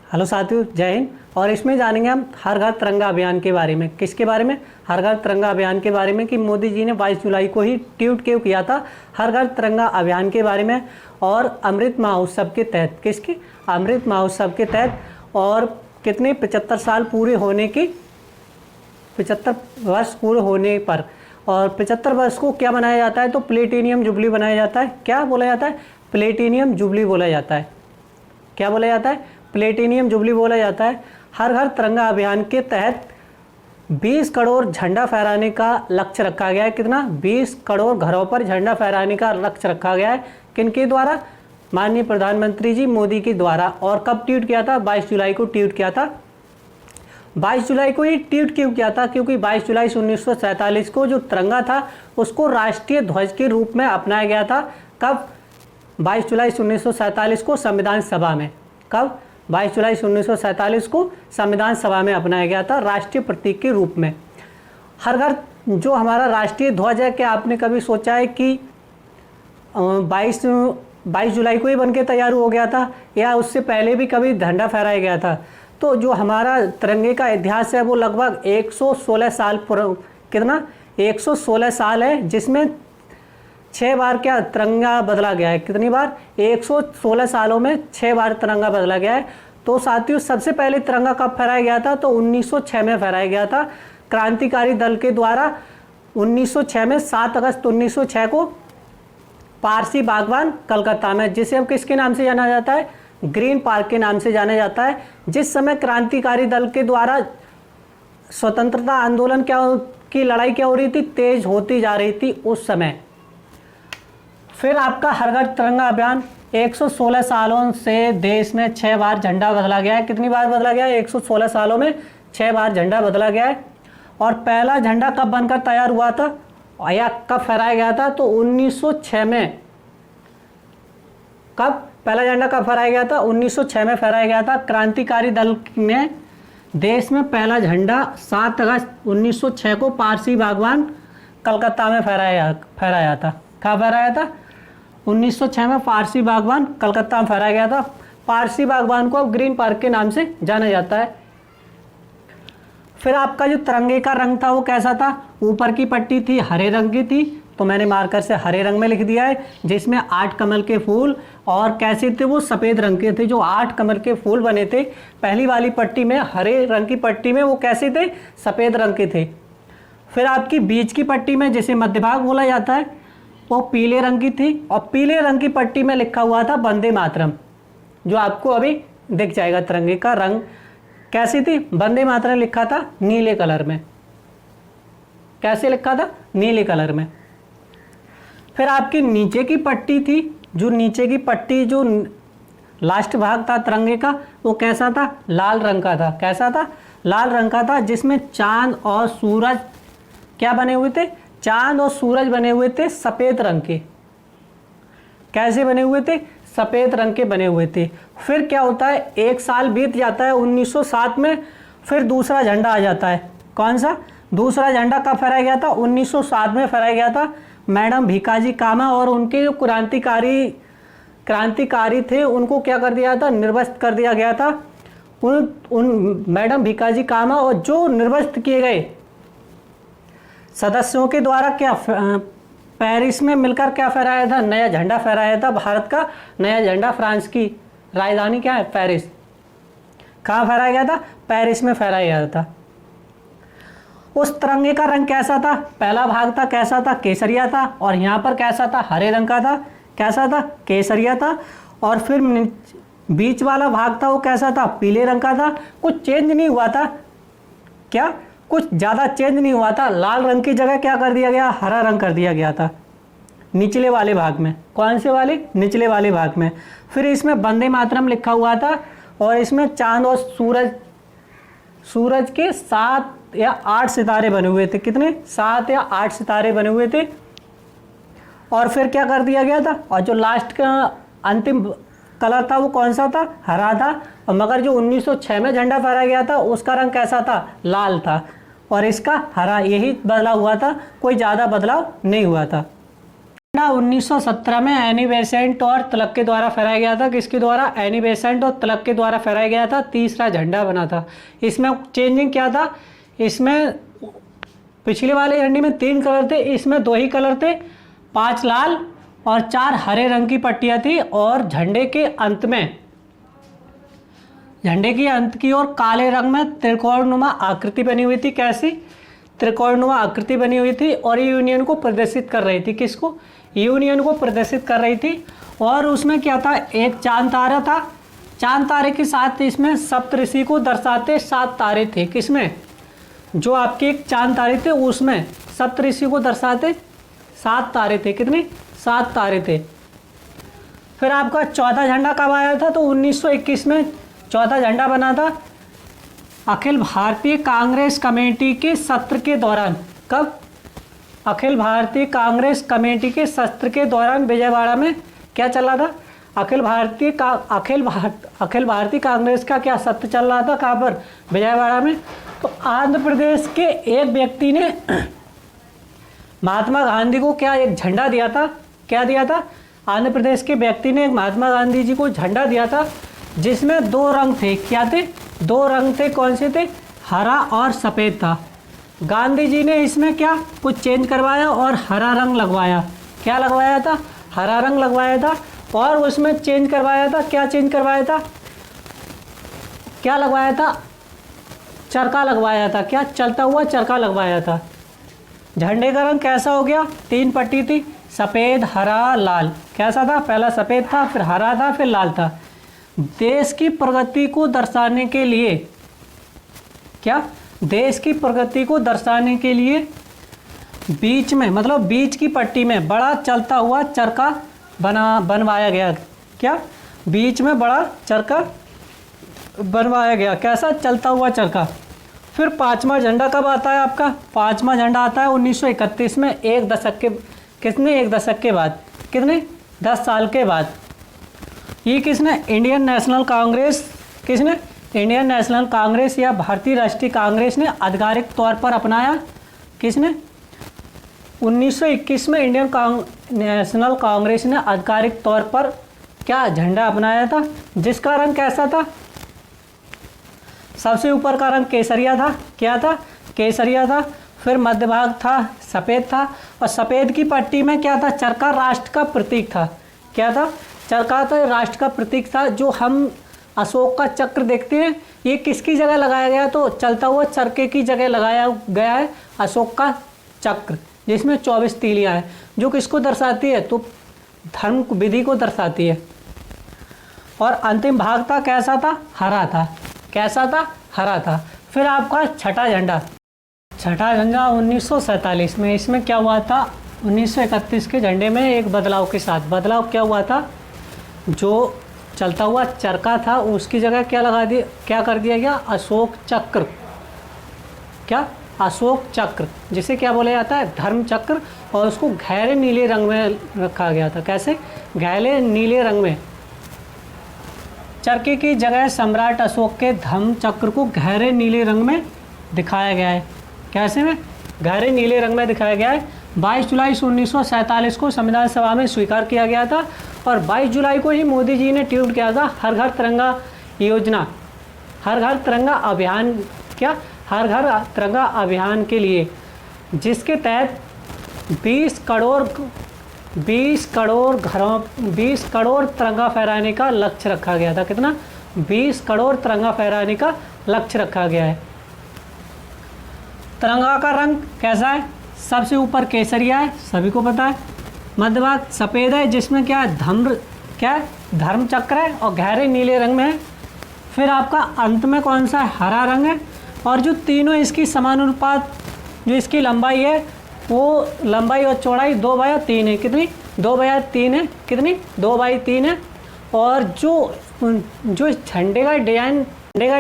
Hello साथियों, जय हिंद। और इसमें जानेंगे हम हर घर तिरंगा अभियान के बारे में। किसके बारे में? हर घर तिरंगा अभियान के बारे में कि मोदी जी ने 22 जुलाई को ही ट्वीट क्यों किया था हर घर तिरंगा अभियान के बारे में। और अमृत महोत्सव के तहत, किसके अमृत महोत्सव के तहत, और कितने 75 साल पूरे होने की 75 वर्ष पूरे होने पर, और 75 वर्ष को क्या बनाया जाता है? तो प्लेटिनियम जुबली बनाया जाता है। क्या बोला जाता है? प्लेटिनियम जुबली बोला जाता है। क्या बोला जाता है? प्लेटिनियम जुबली बोला जाता है। हर घर तिरंगा अभियान के तहत 20 करोड़ झंडा फहराने का लक्ष्य रखा गया है। कितना? 20 करोड़ घरों पर झंडा फहराने का लक्ष्य रखा गया है। किनके द्वारा? माननीय प्रधानमंत्री जी मोदी के द्वारा। और कब ट्वीट किया था? 22 जुलाई को ट्वीट किया था। 22 जुलाई को ही ट्वीट क्यों किया था? क्योंकि 22 जुलाई 1947 को जो तिरंगा था उसको राष्ट्रीय ध्वज के रूप में अपनाया गया था। कब? 22 जुलाई 1947 को संविधान सभा में। कब? 22 जुलाई 1947 को संविधान सभा में अपनाया गया था राष्ट्रीय प्रतीक के रूप में। हर घर जो हमारा राष्ट्रीय ध्वज है, क्या आपने कभी सोचा है कि 22 जुलाई को ही बनके तैयार हो गया था या उससे पहले भी कभी झंडा फहराया गया था? तो जो हमारा तिरंगे का इतिहास है वो लगभग 116 साल कितना? 116 साल है, जिसमें 6 बार क्या तिरंगा बदला गया है। कितनी बार? 116 सालों में 6 बार तिरंगा बदला गया है। तो साथियों, सबसे पहले तिरंगा कब फहराया गया था? तो 1906 में फहराया गया था क्रांतिकारी दल के द्वारा। 1906 में 7 अगस्त 1906 को पारसी बागवान कलकत्ता में, जिसे अब किसके नाम से जाना जाता है? ग्रीन पार्क के नाम से जाना जाता है। जिस समय क्रांतिकारी दल के द्वारा स्वतंत्रता आंदोलन की लड़ाई क्या हो रही थी? तेज होती जा रही थी उस समय। फिर आपका हर घर तिरंगा अभियान 116 सालों से देश में 6 बार झंडा बदला गया है। कितनी बार बदला गया है? 116 सालों में 6 बार झंडा बदला गया है। और पहला झंडा कब बनकर तैयार हुआ था या कब फहराया गया था? तो 1906 में। कब पहला झंडा कब फहराया गया था? 1906 में फहराया गया था। क्रांतिकारी दल ने देश में पहला झंडा 7 अगस्त 1906 को पारसी बागवान कलकत्ता में फहराया था। कहाँ फहराया था? 1906 में पारसी बागवान कलकत्ता में फहराया गया था। पारसी बागवान को अब ग्रीन पार्क के नाम से जाना जाता है। फिर आपका जो तिरंगे का रंग था वो कैसा था? ऊपर की पट्टी थी हरे रंग की थी, तो मैंने मार्कर से हरे रंग में लिख दिया है, जिसमें 8 कमल के फूल, और कैसे थे वो? सफ़ेद रंग के थे। जो 8 कमल के फूल बने थे पहली वाली पट्टी में, हरे रंग की पट्टी में, वो कैसे थे? सफ़ेद रंग के थे। फिर आपकी बीच की पट्टी में, जिसे मध्य भाग बोला जाता है, वो पीले रंग की थी, और पीले रंग की पट्टी में लिखा हुआ था वंदे मातरम, जो आपको अभी दिख जाएगा। तिरंगे का रंग कैसी थी? वंदे मातरम लिखा था नीले कलर में। कैसे लिखा था? नीले कलर में। फिर आपकी नीचे की पट्टी थी, जो नीचे की पट्टी जो लास्ट भाग था तिरंगे का, वो कैसा था? लाल रंग का था। कैसा था? लाल रंग का था, जिसमें चांद और सूरज क्या बने हुए थे? चांद और सूरज बने हुए थे सफ़ेद रंग के। कैसे बने हुए थे? सफ़ेद रंग के बने हुए थे। फिर क्या होता है? एक साल बीत जाता है 1907 में, फिर दूसरा झंडा आ जाता है। कौन सा? दूसरा झंडा कब फहराया गया था? 1907 में फहराया गया था। मैडम भीकाजी कामा और उनके जो क्रांतिकारी थे उनको क्या कर दिया था? निर्वस्त कर दिया गया था। उन मैडम भीकाजी कामा और जो निर्वस्त किए गए सदस्यों के द्वारा क्या पेरिस में मिलकर क्या फहराया था? नया झंडा फहराया था। भारत का नया झंडा। फ्रांस की राजधानी क्या है? पेरिस। कहाँ फहराया गया था? पेरिस में फहराया गया था। उस तिरंगे का रंग कैसा था? पहला भाग था कैसा था? केसरिया था। और यहाँ पर कैसा था? हरे रंग का था। कैसा था? केसरिया था। और फिर बीच वाला भाग था वो कैसा था? पीले रंग का था। कुछ चेंज नहीं हुआ था। क्या? कुछ ज़्यादा चेंज नहीं हुआ था। लाल रंग की जगह क्या कर दिया गया? हरा रंग कर दिया गया था निचले वाले भाग में। कौन से वाले? निचले वाले भाग में। फिर इसमें वंदे मातरम लिखा हुआ था, और इसमें चांद और सूरज के 7 या 8 सितारे बने हुए थे। कितने? 7 या 8 सितारे बने हुए थे। और फिर क्या कर दिया गया था? और जो लास्ट का अंतिम कलर था वो कौन सा था? हरा था। और मगर जो 1906 में झंडा फहराया गया था उसका रंग कैसा था? लाल था। और इसका हरा, यही बदलाव हुआ था, कोई ज़्यादा बदलाव नहीं हुआ था। 1917 में एनी बेसेंट और तलक के द्वारा फहराया गया था। किसके द्वारा? एनी बेसेंट और तलक के द्वारा फहराया गया था। तीसरा झंडा बना था। इसमें चेंजिंग क्या था? इसमें पिछले वाले झंडे में 3 कलर थे, इसमें 2 ही कलर थे, 5 लाल और 4 हरे रंग की पट्टियां थी और झंडे के अंत की ओर काले रंग में त्रिकोणनुमा आकृति बनी हुई थी। कैसी? त्रिकोणनुमा आकृति बनी हुई थी और ये यूनियन को प्रदर्शित कर रही थी। किसको? यूनियन को प्रदर्शित कर रही थी। और उसमें क्या था? एक चांद तारा था। चांद तारे के साथ इसमें सप्तऋषि को दर्शाते 7 तारे थे। किसमें? जो आपके एक चांद तारे थे उसमें सप्तऋषि को दर्शाते 7 तारे थे। कितने? 7 तारे थे। फिर आपका चौथा झंडा कब आया था? तो 1921 में चौथा झंडा बना था अखिल भारतीय कांग्रेस कमेटी के सत्र के दौरान। कब? अखिल भारतीय कांग्रेस कमेटी के सत्र के दौरान विजयवाड़ा में क्या चल रहा था? अखिल भारतीय कांग्रेस का क्या सत्र चल रहा था? कहाँ पर? विजयवाड़ा में। तो आंध्र प्रदेश के एक व्यक्ति ने महात्मा गांधी को क्या एक झंडा दिया था? क्या दिया था? आंध्र प्रदेश के व्यक्ति ने महात्मा गांधी जी को झंडा दिया था जिसमें 2 रंग थे। क्या थे? 2 रंग थे। कौन से थे? हरा और सफ़ेद था। गांधी जी ने इसमें क्या कुछ चेंज करवाया और हरा रंग लगवाया। क्या लगवाया था? हरा रंग लगवाया था। और उसमें चेंज करवाया था। क्या चेंज करवाया था? क्या लगवाया था? चरखा लगवाया था। क्या? चलता हुआ चरखा लगवाया था। झंडे का रंग कैसा हो गया? 3 पट्टी थी, सफ़ेद, हरा, लाल। कैसा था? पहला सफ़ेद था, फिर हरा था, फिर लाल था। देश की प्रगति को दर्शाने के लिए क्या? देश की प्रगति को दर्शाने के लिए बीच में, मतलब बीच की पट्टी में बड़ा चलता हुआ चरखा बनवाया गया। क्या? बीच में बड़ा चरखा बनवाया गया। कैसा? चलता हुआ चरखा। फिर 5वां झंडा कब आता है आपका? 5वां झंडा आता है 1931 में, एक दशक के बाद। कितने? 10 साल के बाद। ये किसने? Indian National Congress. किसने? इंडियन नेशनल कांग्रेस या भारतीय राष्ट्रीय कांग्रेस ने आधिकारिक तौर पर अपनाया। किसने? 1921 में इंडियन नेशनल कांग्रेस ने आधिकारिक तौर पर क्या झंडा अपनाया था, जिसका रंग कैसा था? सबसे ऊपर का रंग केसरिया था। क्या था? केसरिया था। फिर मध्य भाग था सफ़ेद था और सफ़ेद की पट्टी में क्या था? चरखा राष्ट्र का प्रतीक था। क्या था? चरखा था राष्ट्र का प्रतीक था। जो हम अशोक का चक्र देखते हैं, ये किसकी जगह लगाया गया? तो चलता हुआ चरखे की जगह लगाया गया है अशोक का चक्र, जिसमें 24 तीलियां हैं, जो किसको दर्शाती है? तो धर्म विधि को दर्शाती है। और अंतिम भाग था कैसा था? हरा था। कैसा था? हरा था। फिर आपका छठा झंडा 1947 में। इसमें क्या हुआ था? 1931 के झंडे में एक बदलाव के साथ। बदलाव क्या हुआ था? जो चलता हुआ चरखा था उसकी जगह क्या कर दिया गया? अशोक चक्र। क्या? अशोक चक्र, जिसे क्या बोला जाता है? धर्म चक्र। और उसको गहरे नीले रंग में रखा गया था। कैसे? गहरे नीले रंग में। चरखे की जगह सम्राट अशोक के धर्म चक्र को गहरे नीले रंग में दिखाया गया है। कैसे में? गहरे नीले रंग में दिखाया गया है। 22 जुलाई 1947 को संविधान सभा में स्वीकार किया गया था और 22 जुलाई को ही मोदी जी ने ट्वीट किया था हर घर तिरंगा योजना, हर घर तिरंगा अभियान। क्या? हर घर तिरंगा अभियान के लिए, जिसके तहत 20 करोड़ तिरंगा फहराने का लक्ष्य रखा गया था। कितना? 20 करोड़ तिरंगा फहराने का लक्ष्य रखा गया है। तिरंगा का रंग कैसा है? सबसे ऊपर केसरिया है, सभी को पता है। मध्य भाग सफ़ेद है, जिसमें क्या है? धर्म चक्र है और गहरे नीले रंग में है। फिर आपका अंत में कौन सा है? हरा रंग है। और जो तीनों इसकी समानुपात, जो इसकी लंबाई है, वो लंबाई और चौड़ाई 2/3 है। कितनी? 2/3 है। कितनी? 2/3 है। और जो झंडे का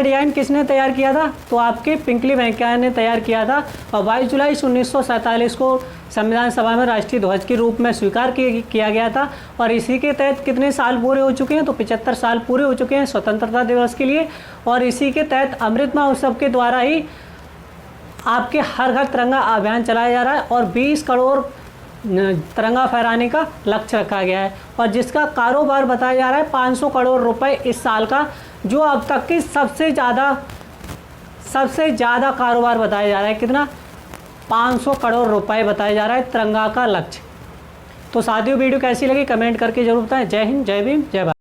डिज़ाइन किसने तैयार किया था? तो आपके पिंकली वेंकैया ने तैयार किया था। और 22 जुलाई 1947 को संविधान सभा में राष्ट्रीय ध्वज के रूप में स्वीकार किया गया था। और इसी के तहत कितने साल पूरे हो चुके हैं? तो 75 साल पूरे हो चुके हैं स्वतंत्रता दिवस के लिए। और इसी के तहत अमृत महोत्सव के द्वारा ही आपके हर घर तिरंगा अभियान चलाया जा रहा है। और 20 करोड़ तिरंगा फहराने का लक्ष्य रखा गया है, और जिसका कारोबार बताया जा रहा है 500 करोड़ रुपए इस साल का, जो अब तक की सबसे ज़्यादा कारोबार बताया जा रहा है। कितना? 500 करोड़ रुपए बताया जा रहा है तिरंगा का लक्ष्य। तो साथियों वीडियो कैसी लगी कमेंट करके जरूर बताएं। जय हिंद, जय भीम, जय भारत।